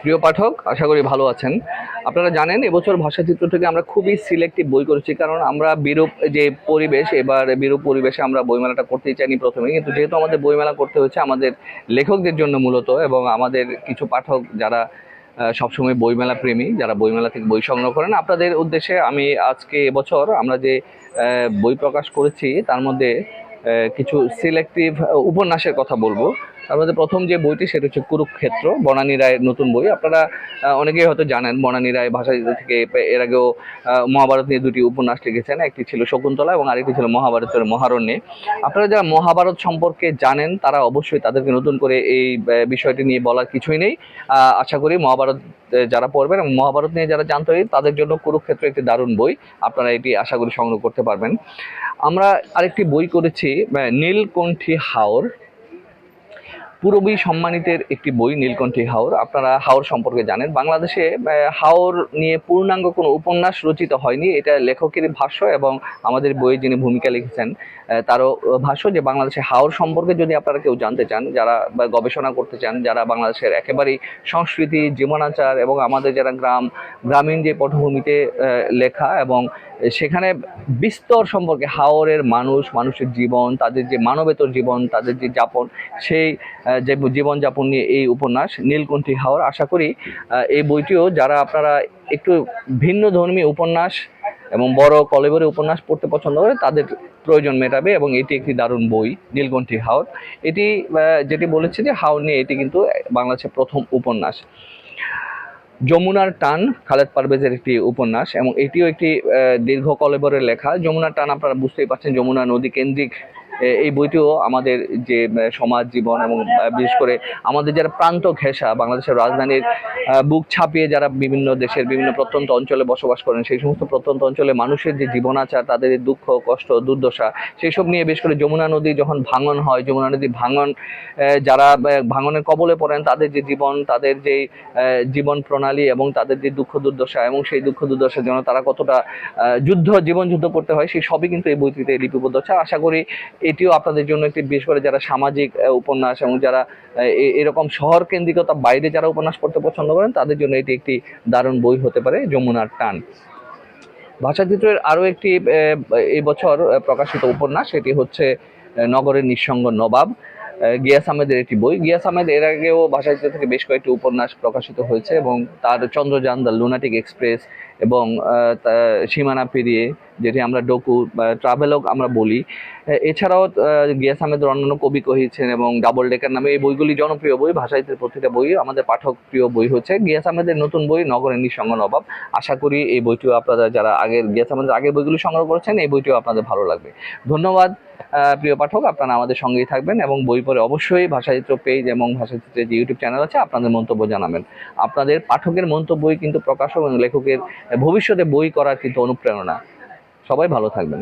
প্রিয় পাঠক, আশা করি ভালো আছেন। আপনারা জানেন এবছর ভাষাচিত্র থেকে আমরা খুবই সিলেক্টিভ বই করেছি, কারণ আমরা বিরূপ যে পরিবেশ, এবার বিরূপ পরিবেশে আমরা বইমেলাটা করতেই চাইনি প্রথমে, কিন্তু যেহেতু আমাদের বইমেলা করতে হচ্ছে আমাদের লেখকদের জন্য মূলত, এবং আমাদের কিছু পাঠক যারা সবসময় বইমেলা প্রেমী, যারা বইমেলা থেকে বই সংগ্রহ করেন, আপনাদের উদ্দেশ্যে আমি আজকে এবছর আমরা যে বই প্রকাশ করেছি তার মধ্যে কিছু সিলেক্টিভ উপন্যাসের কথা বলবো। তার মধ্যে প্রথম যে বইটি সেটা হচ্ছে কুরুক্ষেত্র, বনানী রায়ের নতুন বই। আপনারা অনেকেই হয়তো জানেন বনানী রায় ভাষাচিত্র থেকে এর আগেও মহাভারত নিয়ে দুটি উপন্যাস লিখেছেন, একটি ছিল শকুন্তলা এবং আরেকটি ছিল মহাভারতের মহারণ্যে। আপনারা যারা মহাভারত সম্পর্কে জানেন তারা অবশ্যই, তাদেরকে নতুন করে এই বিষয়টি নিয়ে বলার কিছুই নেই। আশা করি মহাভারত যারা পড়বেন এবং মহাভারত নিয়ে যারা জানতে হয় তাদের জন্য কুরুক্ষেত্র একটি দারুণ বই, আপনারা এটি আশা করি সংগ্রহ করতে পারবেন। আমরা আরেকটি বই করেছি নীলকণ্ঠী হাওর, পূরবী সম্মানিতের একটি বই নীলকণ্ঠী হাওর। আপনারা হাওর সম্পর্কে জানেন, বাংলাদেশে হাওর নিয়ে পূর্ণাঙ্গ কোনো উপন্যাস রচিত হয়নি, এটা লেখকের ভাষ্য এবং আমাদের বইয়ে যিনি ভূমিকা লিখেছেন তারও ভাষ্য, যে বাংলাদেশে হাওর সম্পর্কে যদি আপনারা কেউ জানতে চান, যারা গবেষণা করতে চান, যারা বাংলাদেশের একেবারেই সংস্কৃতি, জীবনাচার এবং আমাদের যারা গ্রামীণ যে পটভূমিতে লেখা এবং সেখানে বিস্তর সম্পর্কে হাওরের মানুষের জীবন, তাদের যে মানবেতর জীবন, তাদের যে যাপন, সেই যে জীবনযাপন নিয়ে এই উপন্যাস নীলকণ্ঠী হাওর। আশা করি এই বইটিও যারা আপনারা একটু ভিন্ন ধর্মী উপন্যাস এবং বড় কলেবরে উপন্যাস পড়তে পছন্দ করে তাদের প্রয়োজন মেটাবে, এবং এটি একটি দারুণ বই নীলকণ্ঠী হাওর। এটি যেটি বলেছে যে হাওর নিয়ে, এটি কিন্তু বাংলাদেশের প্রথম উপন্যাস। যমুনার টান খালেদ পারভেজের একটি উপন্যাস, এবং এটিও একটি দীর্ঘ কলেবরের লেখা। যমুনার টান আপনারা বুঝতেই পারছেন, যমুনা নদী কেন্দ্রিক এই বইটিও আমাদের যে সমাজ জীবন এবং বিশেষ করে আমাদের যারা প্রান্ত ঘেঁষা বাংলাদেশের রাজধানীর বুক ছাপিয়ে যারা বিভিন্ন দেশের বিভিন্ন প্রত্যন্ত অঞ্চলে বসবাস করেন, সেই সমস্ত প্রত্যন্ত অঞ্চলে মানুষের যে জীবনাচার, তাদের দুঃখ কষ্ট দুর্দশা, সেই সব নিয়ে বেশ করে যমুনা নদী যখন ভাঙন হয়, যমুনা নদী ভাঙন, যারা ভাঙনের কবলে পড়েন তাদের যে জীবন, তাদের যে জীবন প্রণালী এবং তাদের যে দুঃখ দুর্দশা, এবং সেই দুঃখ দুর্দশার জন্য তারা কতটা জীবন যুদ্ধ করতে হয়, সেই সবই কিন্তু এই বইটিতে লিপিবদ্ধ আছে। আশা করি এটিও আপনাদের জন্য একটি, বিশেষ করে যারা সামাজিক উপন্যাস এবং যারা এরকম শহর কেন্দ্রিকতা বাইরে যারা উপন্যাস পড়তে পছন্দ করেন তাদের জন্য এটি একটি দারুণ বই হতে পারে, যমুনার টান। ভাষাচিত্রের আরও একটি এই বছর প্রকাশিত উপন্যাস, এটি হচ্ছে নগরের নিঃসঙ্গ নবাব, গিয়াস আহমেদের একটি বই। গিয়াস আহমেদ এর আগেও ভাষাচিত্র থেকে বেশ কয়েকটি উপন্যাস প্রকাশিত হয়েছে, এবং তার চন্দ্রযান, দ্য লুনাটিক এক্সপ্রেস এবং সীমানা পেরিয়ে, যেটি আমরা ডকু বা ট্রাভেলগ আমরা বলি, এছাড়াও গিয়াস আহমেদের অন্যান্য কবি কহিছেন এবং ডাবল ডেকার নামে এই বইগুলি জনপ্রিয় বই। ভাষাচিত্রের প্রতিটা বই আমাদের পাঠক প্রিয় বই হচ্ছে গিয়াস আহমেদের নতুন বই নগরের নিঃসঙ্গ নবাব। আশা করি এই বইটিও আপনারা যারা গিয়াস আহমেদের আগের বইগুলি সংগ্রহ করেছেন, এই বইটিও আপনাদের ভালো লাগবে। ধন্যবাদ প্রিয় পাঠক, আপনারা আমাদের সঙ্গেই থাকবেন এবং বই পড়ে অবশ্যই ভাষাচিত্র পেজ এবং ভাষাচিত্রের যে ইউটিউব চ্যানেল আছে আপনাদের মন্তব্য জানাবেন। আপনাদের পাঠকের মন্তব্যই কিন্তু প্রকাশক এবং লেখকের ভবিষ্যতে বই করার কিন্তু অনুপ্রেরণা। সবাই ভালো থাকবেন।